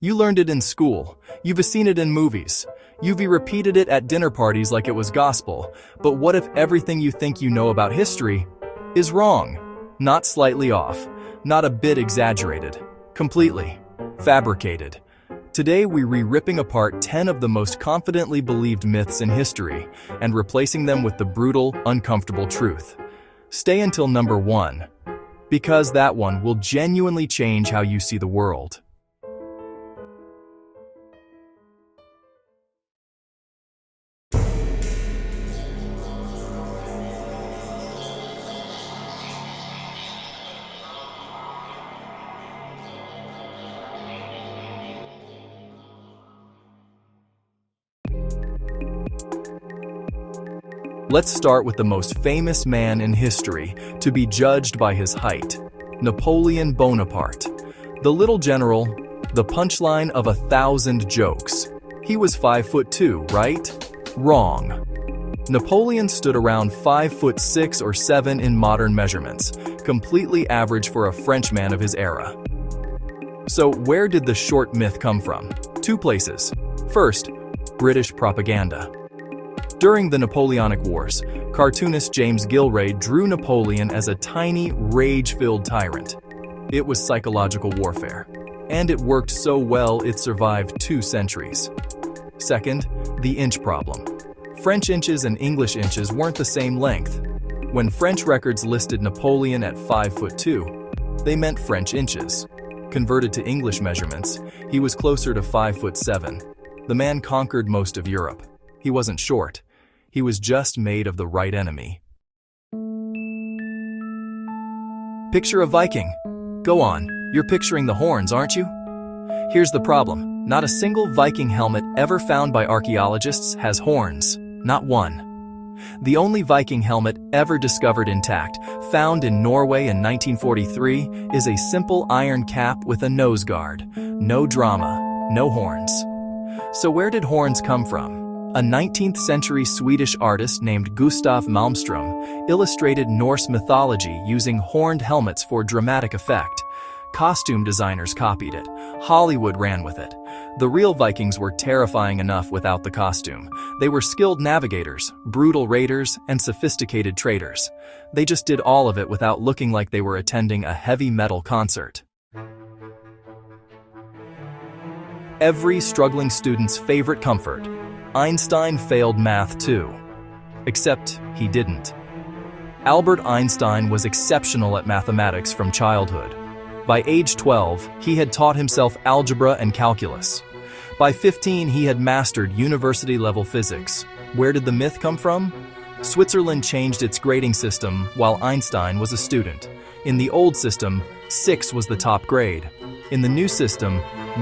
You learned it in school. You've seen it in movies. You've repeated it at dinner parties like it was gospel. But what if everything you think you know about history is wrong? Not slightly off, not a bit exaggerated, completely fabricated. Today we're ripping apart 10 of the most confidently believed myths in history and replacing them with the brutal, uncomfortable truth. Stay until number 1, because that one will genuinely change how you see the world. Let's start with the most famous man in history to be judged by his height, Napoleon Bonaparte. The little general, the punchline of 1,000 jokes. He was 5'2", right? Wrong. Napoleon stood around 5'6" or 7" in modern measurements, completely average for a Frenchman of his era. So where did the short myth come from? 2 places. First, British propaganda. During the Napoleonic Wars, cartoonist James Gilray drew Napoleon as a tiny, rage-filled tyrant. It was psychological warfare, and it worked so well it survived 2 centuries. Second, the inch problem. French inches and English inches weren't the same length. When French records listed Napoleon at 5'2", they meant French inches. Converted to English measurements, he was closer to 5'7". The man conquered most of Europe. He wasn't short. He was just made of the right enemy. Picture a Viking. Go on, you're picturing the horns, aren't you? Here's the problem. Not a single Viking helmet ever found by archaeologists has horns. Not one. The only Viking helmet ever discovered intact, found in Norway in 1943, is a simple iron cap with a nose guard. No drama, no horns. So where did horns come from? A 19th century Swedish artist named Gustav Malmström illustrated Norse mythology using horned helmets for dramatic effect. Costume designers copied it. Hollywood ran with it. The real Vikings were terrifying enough without the costume. They were skilled navigators, brutal raiders, and sophisticated traders. They just did all of it without looking like they were attending a heavy metal concert. Every struggling student's favorite comfort. Einstein failed math too. Except he didn't. Albert Einstein was exceptional at mathematics from childhood. By age 12, he had taught himself algebra and calculus. By 15, he had mastered university-level physics. Where did the myth come from? Switzerland changed its grading system while Einstein was a student. In the old system, 6 was the top grade. In the new system,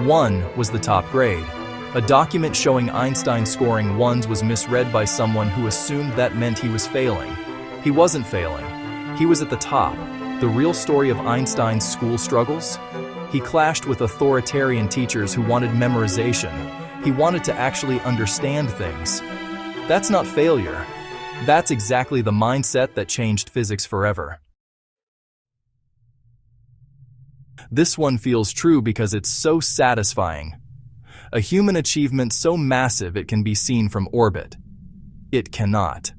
1 was the top grade. A document showing Einstein scoring 1s was misread by someone who assumed that meant he was failing. He wasn't failing. He was at the top. The real story of Einstein's school struggles? He clashed with authoritarian teachers who wanted memorization. He wanted to actually understand things. That's not failure. That's exactly the mindset that changed physics forever. This one feels true because it's so satisfying. A human achievement so massive it can be seen from orbit. It cannot.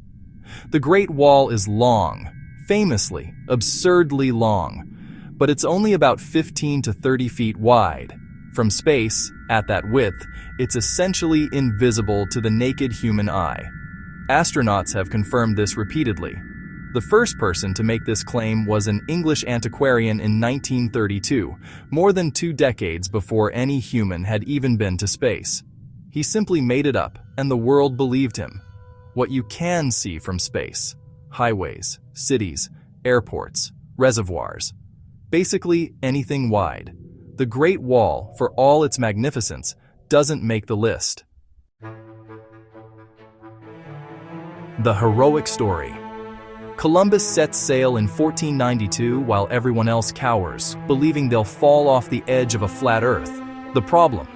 The Great Wall is long, famously, absurdly long, but it's only about 15 to 30 feet wide. From space, at that width, it's essentially invisible to the naked human eye. Astronauts have confirmed this repeatedly. The first person to make this claim was an English antiquarian in 1932, more than 2 decades before any human had even been to space. He simply made it up, and the world believed him. What you can see from space: highways, cities, airports, reservoirs. Basically anything wide. The Great Wall, for all its magnificence, doesn't make the list. The heroic story. Columbus sets sail in 1492 while everyone else cowers, believing they'll fall off the edge of a flat Earth. The problem: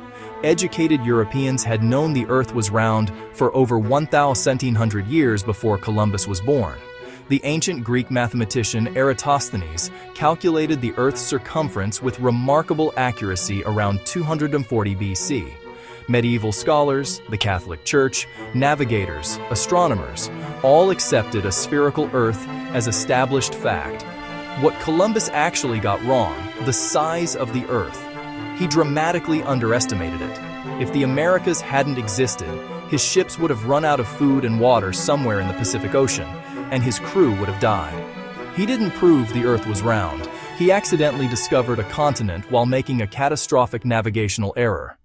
educated Europeans had known the Earth was round for over 1,700 years before Columbus was born. The ancient Greek mathematician Eratosthenes calculated the Earth's circumference with remarkable accuracy around 240 BC. Medieval scholars, the Catholic Church, navigators, astronomers, all accepted a spherical Earth as established fact. What Columbus actually got wrong, the size of the Earth. He dramatically underestimated it. If the Americas hadn't existed, his ships would have run out of food and water somewhere in the Pacific Ocean, and his crew would have died. He didn't prove the Earth was round. He accidentally discovered a continent while making a catastrophic navigational error.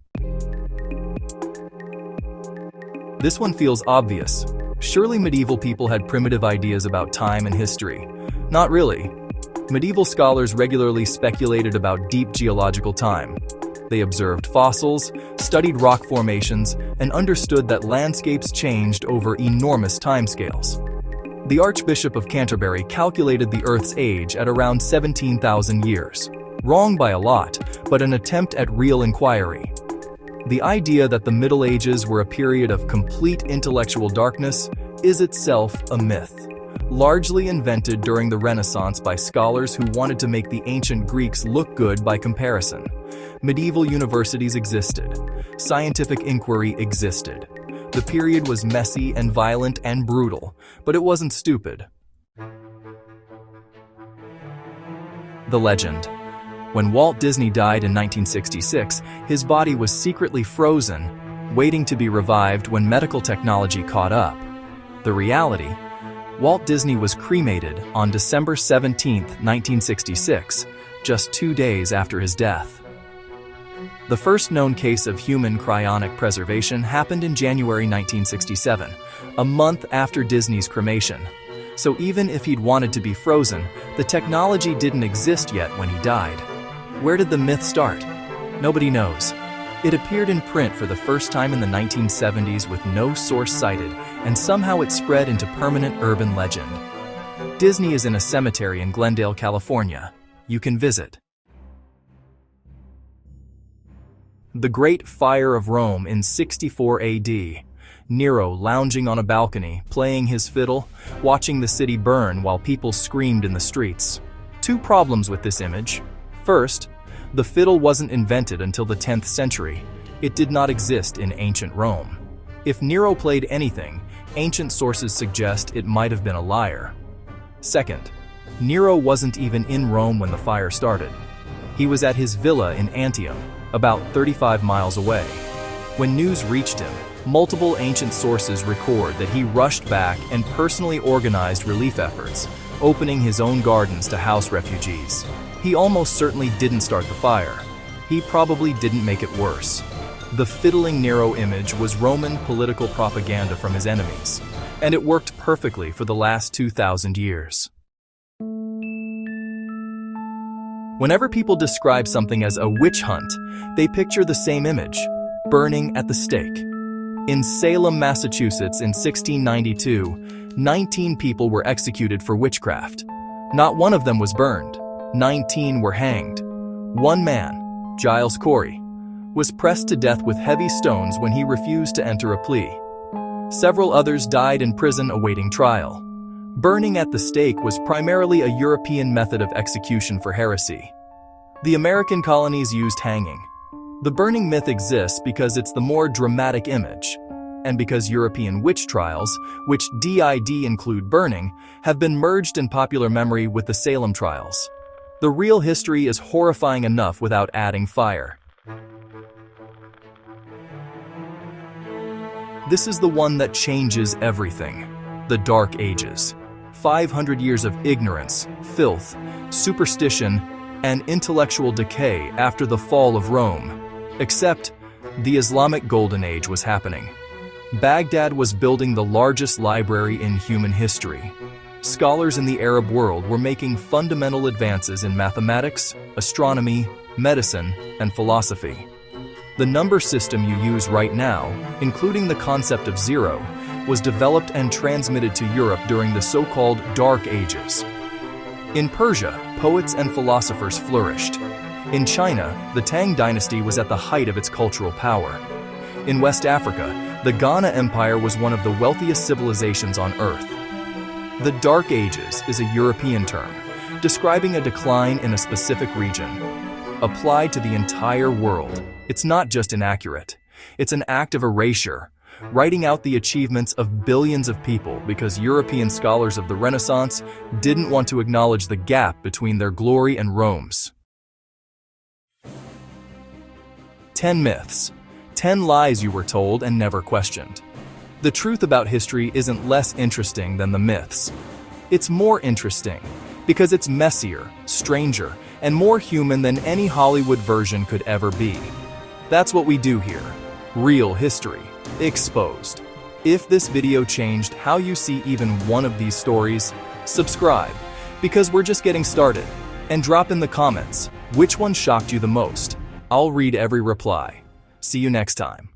This one feels obvious. Surely medieval people had primitive ideas about time and history. Not really. Medieval scholars regularly speculated about deep geological time. They observed fossils, studied rock formations, and understood that landscapes changed over enormous timescales. The Archbishop of Canterbury calculated the Earth's age at around 17,000 years. Wrong by a lot, but an attempt at real inquiry. The idea that the Middle Ages were a period of complete intellectual darkness is itself a myth, largely invented during the Renaissance by scholars who wanted to make the ancient Greeks look good by comparison. Medieval universities existed. Scientific inquiry existed. The period was messy and violent and brutal, but it wasn't stupid. The legend. When Walt Disney died in 1966, his body was secretly frozen, waiting to be revived when medical technology caught up. The reality: Walt Disney was cremated on December 17, 1966, just 2 days after his death. The first known case of human cryonic preservation happened in January 1967, a month after Disney's cremation. So even if he'd wanted to be frozen, the technology didn't exist yet when he died. Where did the myth start? Nobody knows. It appeared in print for the first time in the 1970s with no source cited, and somehow it spread into permanent urban legend. Disney is in a cemetery in Glendale, California. You can visit. The Great Fire of Rome in 64 AD. Nero lounging on a balcony, playing his fiddle, watching the city burn while people screamed in the streets. Two problems with this image. First, the fiddle wasn't invented until the 10th century. It did not exist in ancient Rome. If Nero played anything, ancient sources suggest it might have been a lyre. Second, Nero wasn't even in Rome when the fire started. He was at his villa in Antium, about 35 miles away. When news reached him, multiple ancient sources record that he rushed back and personally organized relief efforts, opening his own gardens to house refugees. He almost certainly didn't start the fire. He probably didn't make it worse. The fiddling Nero image was Roman political propaganda from his enemies, and it worked perfectly for the last 2,000 years. Whenever people describe something as a witch hunt, they picture the same image: burning at the stake. In Salem, Massachusetts in 1692, 19 people were executed for witchcraft. Not one of them was burned. 19 were hanged. One man, Giles Corey, was pressed to death with heavy stones when he refused to enter a plea. Several others died in prison awaiting trial. Burning at the stake was primarily a European method of execution for heresy. The American colonies used hanging. The burning myth exists because it's the more dramatic image, and because European witch trials, which did include burning, have been merged in popular memory with the Salem trials. The real history is horrifying enough without adding fire. This is the one that changes everything: the Dark Ages. 500 years of ignorance, filth, superstition, and intellectual decay after the fall of Rome. Except, the Islamic Golden Age was happening. Baghdad was building the largest library in human history. Scholars in the Arab world were making fundamental advances in mathematics, astronomy, medicine, and philosophy. The number system you use right now, including the concept of zero, was developed and transmitted to Europe during the so-called Dark Ages. In Persia, poets and philosophers flourished. In China, the Tang dynasty was at the height of its cultural power. In West Africa, the Ghana Empire was one of the wealthiest civilizations on Earth. The Dark Ages is a European term, describing a decline in a specific region. Applied to the entire world, it's not just inaccurate. It's an act of erasure, writing out the achievements of billions of people because European scholars of the Renaissance didn't want to acknowledge the gap between their glory and Rome's. 10 myths. 10 lies you were told and never questioned. The truth about history isn't less interesting than the myths. It's more interesting because it's messier, stranger, and more human than any Hollywood version could ever be. That's what we do here. Real history. Exposed. If this video changed how you see even one of these stories, subscribe, because we're just getting started. And drop in the comments, which one shocked you the most? I'll read every reply. See you next time.